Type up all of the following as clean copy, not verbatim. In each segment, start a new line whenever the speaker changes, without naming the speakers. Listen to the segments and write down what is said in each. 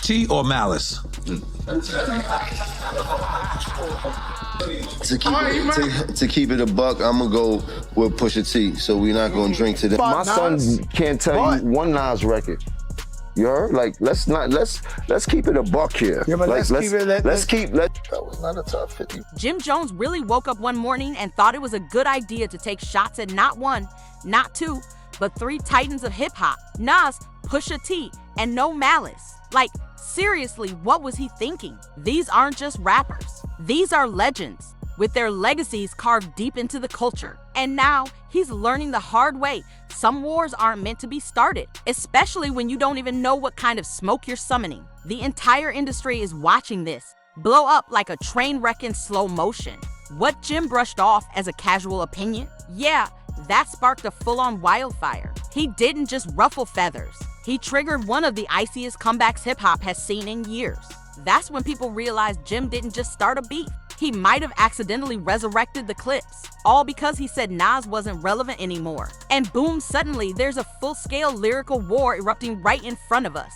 T or Malice?
To keep it a buck, I'm gonna go with Pusha T. So we're not gonna drink to them.
My son can't tell you one Nas record. You heard? Like, let's keep it a buck here.
Yeah, but
like,
let's keep it.
That was not a top 50.
Jim Jones really woke up one morning and thought it was a good idea to take shots at not one, not two, but three titans of hip-hop: Nas, Pusha T, and no Malice. Like, seriously, what was he thinking? These aren't just rappers. These are legends, with their legacies carved deep into the culture. And now, he's learning the hard way. Some wars aren't meant to be started, especially when you don't even know what kind of smoke you're summoning. The entire industry is watching this blow up like a train wreck in slow motion. What Jim brushed off as a casual opinion, yeah, that sparked a full-on wildfire. He didn't just ruffle feathers. He triggered one of the iciest comebacks hip-hop has seen in years. That's when people realized Jim didn't just start a beef. He might have accidentally resurrected the Clipse, all because he said Nas wasn't relevant anymore. And boom, suddenly there's a full-scale lyrical war erupting right in front of us.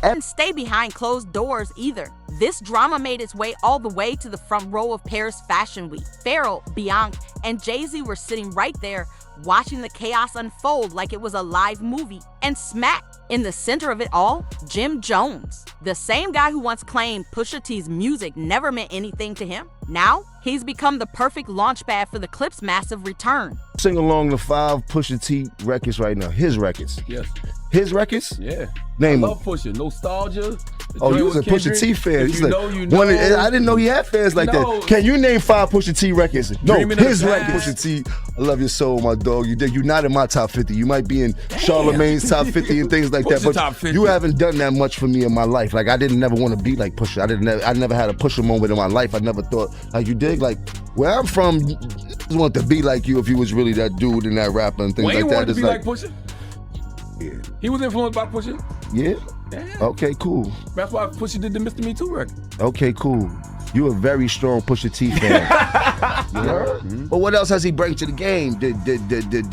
And stay behind closed doors either. This drama made its way all the way to the front row of Paris Fashion Week. Pharrell, Bianca, and Jay-Z were sitting right there, watching the chaos unfold like it was a live movie. And smack in the center of it all, Jim Jones, the same guy who once claimed Pusha T's music never meant anything to him. Now, he's become the perfect launchpad for the Clipse' massive return.
Sing along the 5 Pusha T records right now. His records.
Yes.
His records?
Yeah.
Name
I
them.
love Pusha. Nostalgia.
Oh, you was a Pusha T fan.
If
He's
you
like,
know, you know.
I didn't know he had fans like that. Can you name 5 Pusha T records? No,
Dreaming of
his
the
record.
Past.
Pusha T, I love your soul, my dog. You're not in my top 50. You might be in Charlemagne's top 50 and things like that.
Pusha top
But
50.
you haven't done that much for me in my life. Like, I didn't never want to be like Pusha. I never had a Pusha moment in my life. I never thought, like you dig, like where I'm from, you just want to be like you if you was really that dude and that rapper and things
Wayne
like that.
wanted to
It's
be like Pusha.
Yeah.
He was influenced by Pusha.
Yeah?
Yeah.
Okay, cool.
That's why Pusha did the Mr. Me Too record.
Okay, cool. You a very strong Pusha T fan. You heard?
Mm-hmm.
But what else has he bring to the game? Did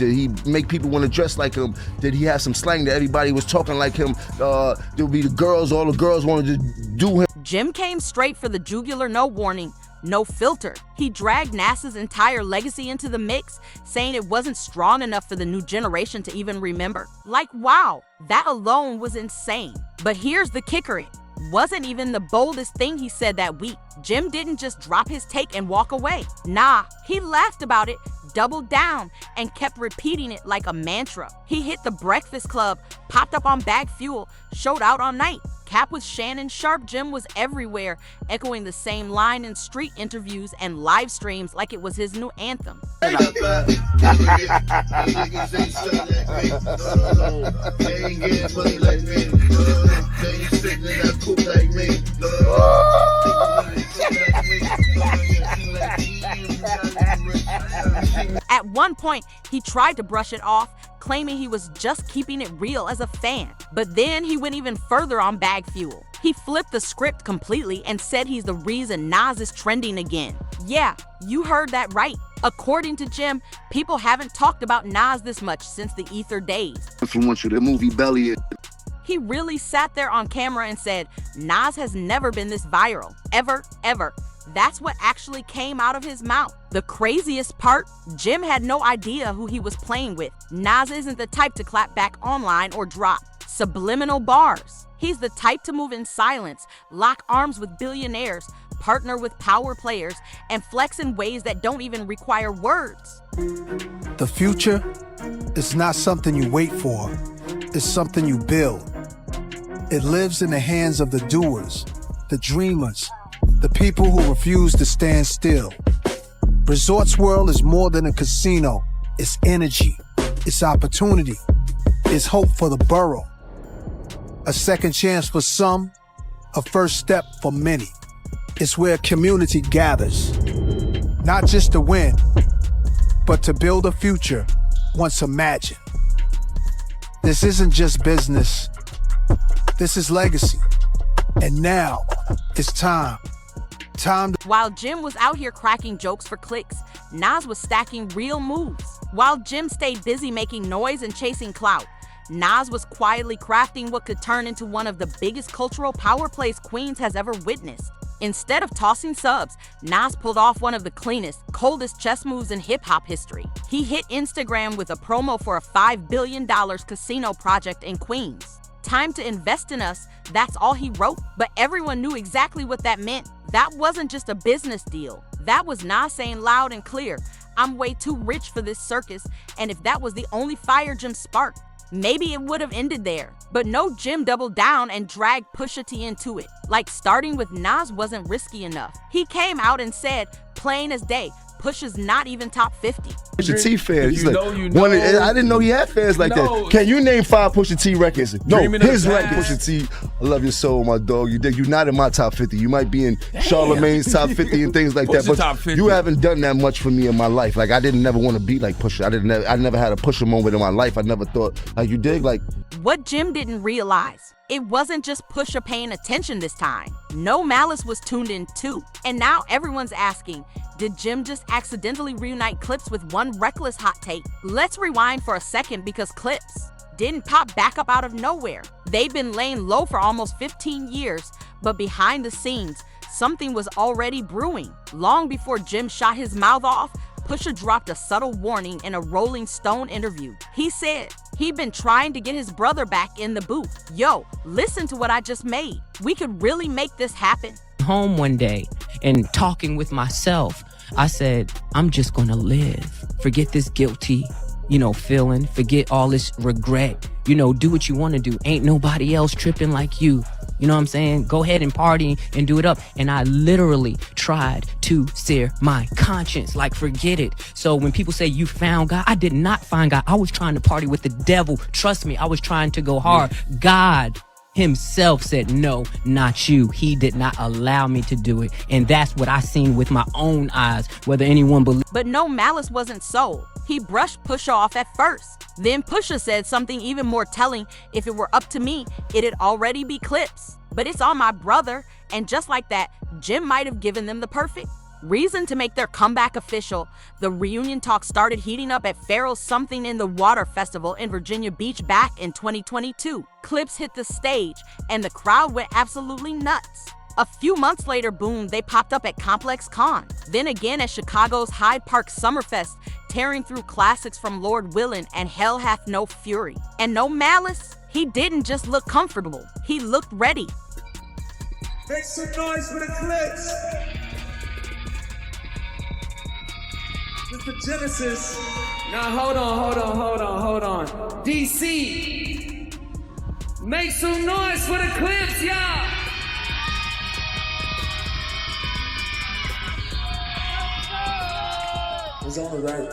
he make people want to dress like him? Did he have some slang that everybody was talking like him? There'll be the girls, all the girls wanted to do him.
Jim came straight for the jugular, no warning, no filter. He dragged NASA's entire legacy into the mix, saying it wasn't strong enough for the new generation to even remember. Like, wow, that alone was insane. But here's the kicker. It wasn't even the boldest thing he said that week. Jim didn't just drop his take and walk away. Nah, he laughed about it, doubled down, and kept repeating it like a mantra. He hit the Breakfast Club, popped up on Bag Fuel, showed out all night. Cap with Shannon Sharp, Jim was everywhere, echoing the same line in street interviews and live streams like it was his new anthem. At one point, he tried to brush it off, claiming he was just keeping it real as a fan. But then he went even further on Bag Fuel. He flipped the script completely and said he's the reason Nas is trending again. Yeah, you heard that right. According to Jim, people haven't talked about Nas this much since the Ether days.
Influential, the movie Belly.
He really sat there on camera and said, Nas has never been this viral. Ever, ever. That's what actually came out of his mouth. The craziest part, Jim had no idea who he was playing with. Nas isn't the type to clap back online or drop subliminal bars. He's the type to move in silence, lock arms with billionaires, partner with power players, and flex in ways that don't even require words.
The future is not something you wait for, it's something you build. It lives in the hands of the doers, the dreamers, the people who refuse to stand still. Resorts World is more than a casino. It's energy, it's opportunity, it's hope for the borough. A second chance for some, a first step for many. It's where community gathers, not just to win, but to build a future once imagined. This isn't just business, this is legacy. And now, it's time to...
While Jim was out here cracking jokes for clicks, Nas was stacking real moves. While Jim stayed busy making noise and chasing clout, Nas was quietly crafting what could turn into one of the biggest cultural power plays Queens has ever witnessed. Instead of tossing subs, Nas pulled off one of the cleanest, coldest chess moves in hip-hop history. He hit Instagram with a promo for a $5 billion casino project in Queens. Time to invest in us, that's all he wrote, but everyone knew exactly what that meant. That wasn't just a business deal. That was Nas saying loud and clear, I'm way too rich for this circus, and if that was the only fire Jim sparked, maybe it would have ended there. But no, Jim doubled down and dragged Pusha T into it. Like starting with Nas wasn't risky enough. He came out and said, plain as day, Pusha's not even top 50.
Pusha T fans. He's
You
like,
know.
I didn't know he had fans like that. Can you name 5 Pusha T records? No,
Dreaming of
his
the
record.
past.
Pusha T, I love your soul, my dog. You're not in my top 50. You might be in Charlemagne's top 50 and things like that.
Pusha
But
top 50.
you haven't done that much for me in my life. Like I didn't never want to be like Pusha. I never had a Pusha moment in my life. I never thought like you dig like.
What Jim didn't realize, it wasn't just Pusha paying attention this time. No Malice was tuned in too. And now everyone's asking, did Jim just accidentally reunite Clipse with one reckless hot take? Let's rewind for a second because Clipse didn't pop back up out of nowhere. They've been laying low for almost 15 years, but behind the scenes, something was already brewing. Long before Jim shot his mouth off, Pusha dropped a subtle warning in a Rolling Stone interview. He said he'd been trying to get his brother back in the booth. Yo, listen to what I just made. We could really make this happen.
Home one day and talking with myself, I said, I'm just gonna live. Forget this guilty, feeling. Forget all this regret. Do what you want to do. Ain't nobody else tripping like you. You know what I'm saying? Go ahead and party and do it up. And I literally tried to sear my conscience. Like, forget it. So when people say you found God, I did not find God. I was trying to party with the devil. Trust me, I was trying to go hard. God himself said, no, not you. He did not allow me to do it. And that's what I seen with my own eyes, whether anyone believes.
But no, Malice wasn't sold. He brushed Pusha off at first. Then Pusha said something even more telling. If it were up to me, it'd already be Clipse. But it's on my brother. And just like that, Jim might have given them the perfect reason to make their comeback official. The reunion talk started heating up at Pharrell's Something in the Water Festival in Virginia Beach back in 2022. Clipse hit the stage, and the crowd went absolutely nuts. A few months later, boom, they popped up at Complex Con. Then again at Chicago's Hyde Park Summerfest, tearing through classics from Lord Willin' and Hell Hath No Fury. And no Malice, he didn't just look comfortable, he looked ready.
Make some noise for the Clipse. This is the Genesis.
Now hold on. DC, make some noise for the Clipse, y'all.
It's on, right?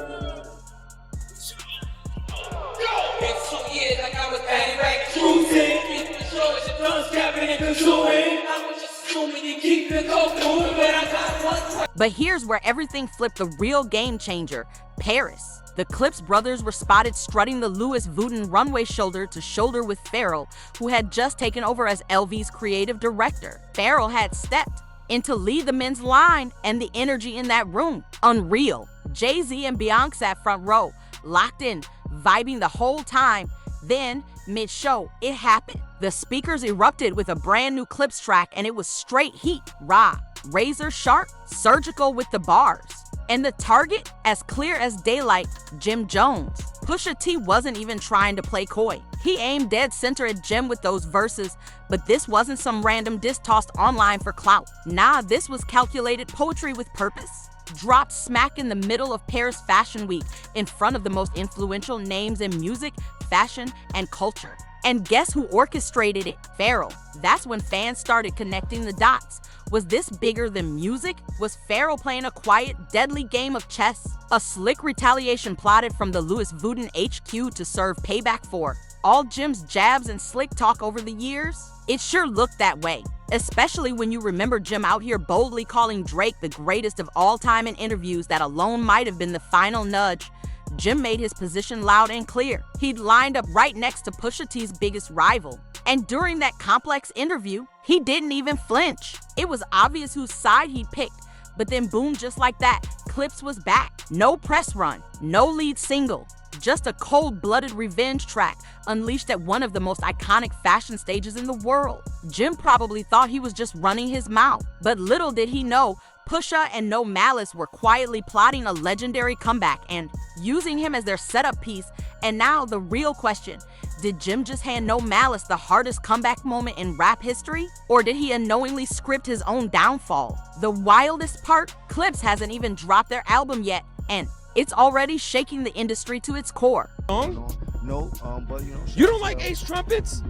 It's 2 years like I was back cruising. Get the show, it's your tongue scabbing and consuming. I was just assuming you keep the coke moving, but I got one.
But here's where everything flipped. The real game changer, Paris. The Clipse brothers were spotted strutting the Louis Vuitton runway shoulder to shoulder with Pharrell, who had just taken over as LV's creative director. Pharrell had stepped in to lead the men's line, and the energy in that room, unreal. Jay-Z and Beyonce at front row, locked in, vibing the whole time. Then, mid-show, it happened. The speakers erupted with a brand new Clipse track, and it was straight heat, raw, razor sharp, surgical with the bars. And the target, as clear as daylight, Jim Jones. Pusha T wasn't even trying to play coy. He aimed dead center at Jim with those verses, but this wasn't some random diss tossed online for clout. Nah, this was calculated poetry with purpose. Dropped smack in the middle of Paris Fashion Week in front of the most influential names in music, fashion, and culture. And guess who orchestrated it? Pharrell. That's when fans started connecting the dots. Was this bigger than music? Was Pharrell playing a quiet, deadly game of chess? A slick retaliation plotted from the Louis Vuitton HQ to serve payback for all Jim's jabs and slick talk over the years? It sure looked that way, especially when you remember Jim out here boldly calling Drake the greatest of all time in interviews that alone might have been the final nudge. Jim made his position loud and clear. He'd lined up right next to Pusha T's biggest rival. And during that complex interview, he didn't even flinch. It was obvious whose side he picked. But then boom, just like that, Clipse was back. No press run, no lead single, just a cold-blooded revenge track unleashed at one of the most iconic fashion stages in the world. Jim probably thought he was just running his mouth, but little did he know Pusha and No Malice were quietly plotting a legendary comeback and using him as their setup piece. And now the real question, did Jim just hand No Malice the hardest comeback moment in rap history? Or did he unknowingly script his own downfall? The wildest part, Clipse hasn't even dropped their album yet, and it's already shaking the industry to its core.
But
You don't like Ace Trumpets?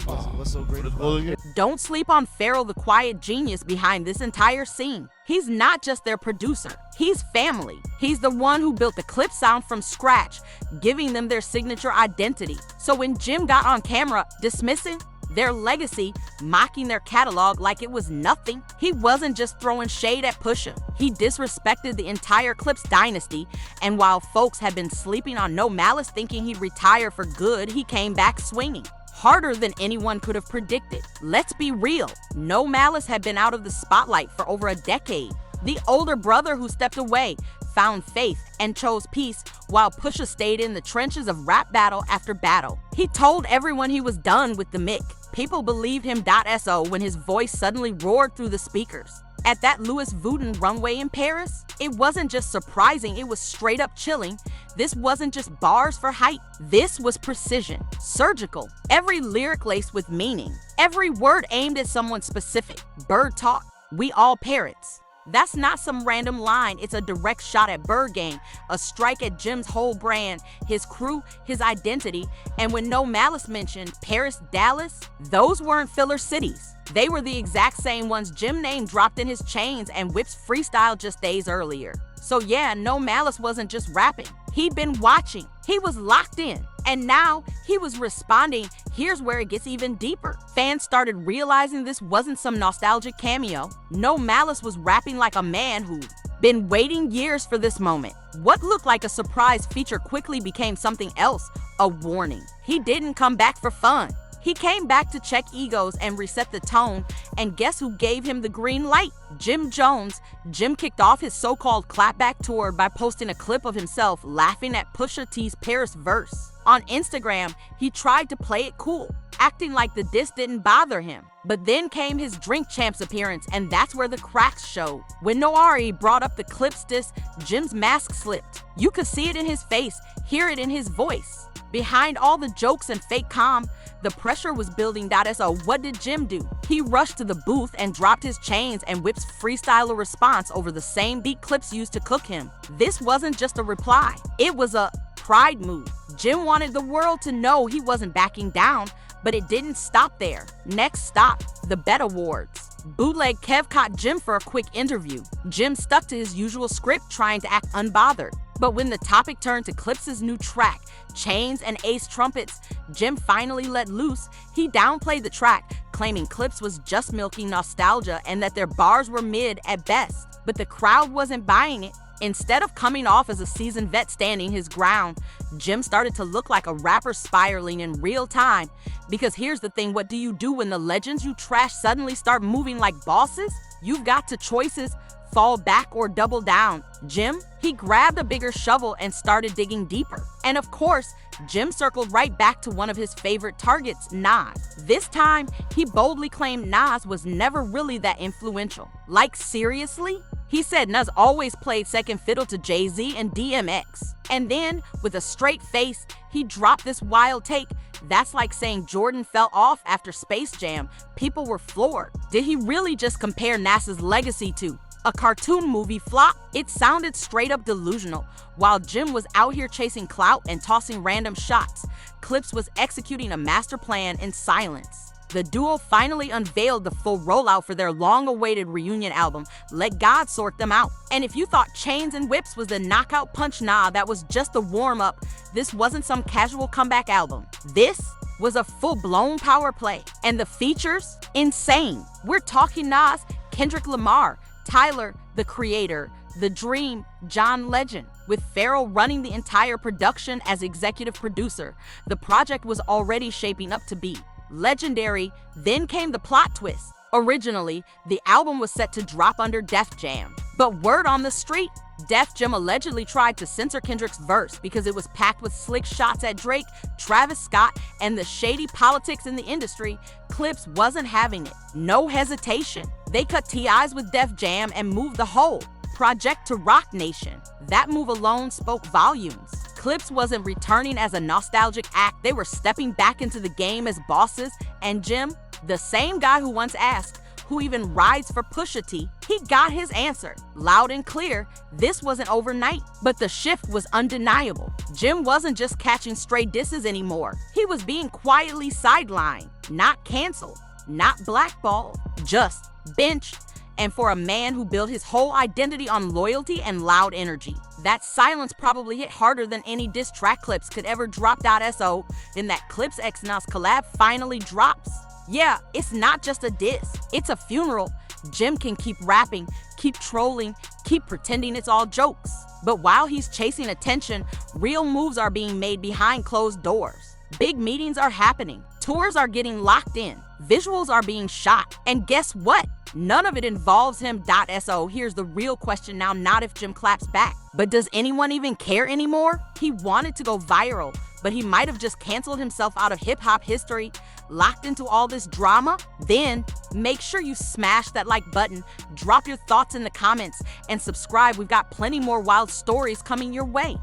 what's so great about it?
Don't sleep on Pharrell, the quiet genius behind this entire scene. He's not just their producer, he's family. He's the one who built the Clipse sound from scratch, giving them their signature identity. So when Jim got on camera dismissing their legacy, mocking their catalog like it was nothing, he wasn't just throwing shade at Pusha. He disrespected the entire Clipse dynasty, and while folks had been sleeping on No Malice thinking he'd retire for good, he came back swinging. Harder than anyone could have predicted. Let's be real, No Malice had been out of the spotlight for over a decade. The older brother who stepped away found faith and chose peace, while Pusha stayed in the trenches of rap battle after battle. He told everyone he was done with the Mick. People believed him. So when his voice suddenly roared through the speakers at that Louis Vuitton runway in Paris, it wasn't just surprising, it was straight up chilling. This wasn't just bars for hype, this was precision, surgical, every lyric laced with meaning, every word aimed at someone specific. Bird talk, we all parrots. That's not some random line, it's a direct shot at Bird Gang, a strike at Jim's whole brand, his crew, his identity. And when No Malice mentioned Paris, Dallas, those weren't filler cities. They were the exact same ones Jim name dropped in his Chains and Whip's freestyle just days earlier. So yeah, No Malice wasn't just rapping. He'd been watching. He was locked in. And now he was responding. Here's where it gets even deeper. Fans started realizing this wasn't some nostalgic cameo. No Malice was rapping like a man who'd been waiting years for this moment. What looked like a surprise feature quickly became something else, a warning. He didn't come back for fun. He came back to check egos and reset the tone, and guess who gave him the green light? Jim Jones. Jim kicked off his so-called clapback tour by posting a clip of himself laughing at Pusha T's Paris verse. On Instagram, he tried to play it cool, acting like the diss didn't bother him. But then came his Drink Champs appearance, and that's where the cracks showed. When Noari brought up the Clipse diss, Jim's mask slipped. You could see it in his face, hear it in his voice. Behind all the jokes and fake calm, the pressure was building. So what did Jim do? He rushed to the booth and dropped his Chains and Whip's freestyler response over the same beat Clipse used to cook him. This wasn't just a reply, it was a pride move. Jim wanted the world to know he wasn't backing down, but it didn't stop there. Next stop, the Bet Awards. Bootleg Kev caught Jim for a quick interview. Jim stuck to his usual script, trying to act unbothered. But when the topic turned to Clipse's new track, Chains and Ace Trumpets, Jim finally let loose. He downplayed the track, claiming Clipse was just milking nostalgia and that their bars were mid at best. But the crowd wasn't buying it. Instead of coming off as a seasoned vet standing his ground, Jim started to look like a rapper spiraling in real time. Because here's the thing, what do you do when the legends you trash suddenly start moving like bosses? You've got two choices, fall back or double down. Jim, he grabbed a bigger shovel and started digging deeper. And of course, Jim circled right back to one of his favorite targets, Nas. This time, he boldly claimed Nas was never really that influential. Like, seriously? He said Nas always played second fiddle to Jay-Z and DMX. And then, with a straight face, he dropped this wild take. That's like saying Jordan fell off after Space Jam. People were floored. Did he really just compare Nas's legacy to a cartoon movie flop? It sounded straight up delusional. While Jim was out here chasing clout and tossing random shots, Clipse was executing a master plan in silence. The duo finally unveiled the full rollout for their long-awaited reunion album, Let God Sort Them Out. And if you thought Chains and Whips was the knockout punch, nah, that was just a warm-up. This wasn't some casual comeback album. This was a full-blown power play. And the features? Insane. We're talking Nas, Kendrick Lamar, Tyler, the Creator, The Dream, John Legend. With Pharrell running the entire production as executive producer, the project was already shaping up to be legendary. Then came the plot twist. Originally, the album was set to drop under Def Jam, but word on the street, Def Jam allegedly tried to censor Kendrick's verse because it was packed with slick shots at Drake, Travis Scott, and the shady politics in the industry. Clipse wasn't having it. No hesitation. They cut TIs with Def Jam and moved the whole project to Rock Nation. That move alone spoke volumes. Clipse wasn't returning as a nostalgic act. They were stepping back into the game as bosses. And Jim, the same guy who once asked, who even rides for Pusha T, he got his answer. Loud and clear, this wasn't overnight, but the shift was undeniable. Jim wasn't just catching stray disses anymore. He was being quietly sidelined, not canceled, not blackballed, just benched. And for a man who built his whole identity on loyalty and loud energy, that silence probably hit harder than any diss track Clipse could ever drop. So then that Clipse x Nas collab finally drops. Yeah, it's not just a diss, it's a funeral. Jim can keep rapping, keep trolling, keep pretending it's all jokes. But while he's chasing attention, real moves are being made behind closed doors. Big meetings are happening, tours are getting locked in, visuals are being shot, and guess what? None of it involves him. So here's the real question now, not if Jim claps back, but does anyone even care anymore? He wanted to go viral, but he might have just canceled himself out of hip-hop history, locked into all this drama. Then make sure you smash that like button, drop your thoughts in the comments, and subscribe. We've got plenty more wild stories coming your way.